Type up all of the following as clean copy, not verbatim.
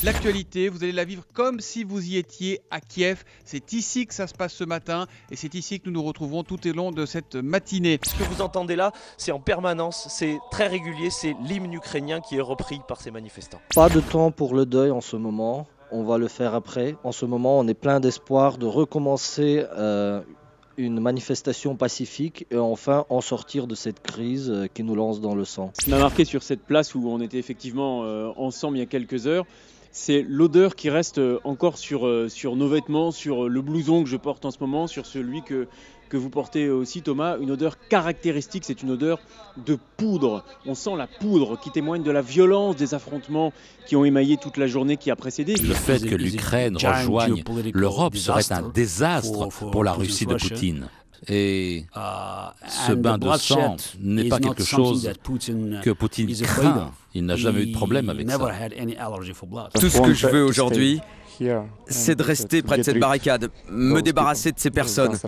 L'actualité, vous allez la vivre comme si vous y étiez à Kiev. C'est ici que ça se passe ce matin et c'est ici que nous nous retrouvons tout au long de cette matinée. Ce que vous entendez là, c'est en permanence, c'est très régulier, c'est l'hymne ukrainien qui est repris par ces manifestants. Pas de temps pour le deuil en ce moment, on va le faire après. En ce moment, on est plein d'espoir de recommencer une manifestation pacifique et enfin en sortir de cette crise qui nous lance dans le sang. Ce qui m'a marqué sur cette place où on était effectivement ensemble il y a quelques heures, c'est l'odeur qui reste encore sur nos vêtements, sur le blouson que je porte en ce moment, sur celui que vous portez aussi Thomas. Une odeur caractéristique, c'est une odeur de poudre. On sent la poudre qui témoigne de la violence des affrontements qui ont émaillé toute la journée qui a précédé. Le fait que l'Ukraine rejoigne l'Europe serait un désastre pour la Russie de Poutine. Et ce bain de sang n'est pas quelque chose que Poutine craint. Il n'a jamais eu de problème avec ça. Tout ce que je veux aujourd'hui, c'est de rester près de cette barricade, me débarrasser de ces personnes,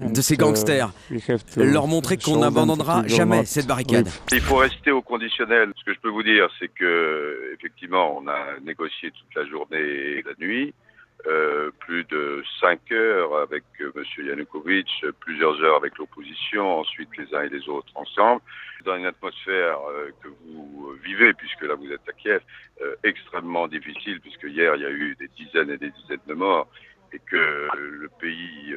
de ces gangsters, leur montrer qu'on n'abandonnera jamais cette barricade. Il faut rester au conditionnel. Ce que je peux vous dire, c'est que effectivement, on a négocié toute la journée et la nuit. Plus de 5 heures avec M. Yanukovych, plusieurs heures avec l'opposition, ensuite les uns et les autres ensemble, dans une atmosphère que vous vivez, puisque là vous êtes à Kiev, extrêmement difficile, puisque hier il y a eu des dizaines et des dizaines de morts, et que le pays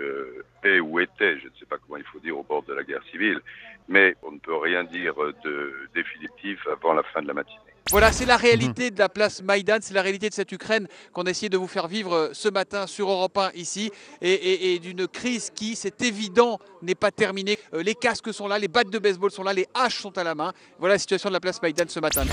est ou était, je ne sais pas comment il faut dire, au bord de la guerre civile, mais on ne peut rien dire de définitif avant la fin de la matinée. Voilà, c'est la réalité de la place Maïdan, c'est la réalité de cette Ukraine qu'on a essayé de vous faire vivre ce matin sur Europe 1 ici, et d'une crise qui, c'est évident, n'est pas terminée. Les casques sont là, les battes de baseball sont là, les haches sont à la main. Voilà la situation de la place Maïdan ce matin.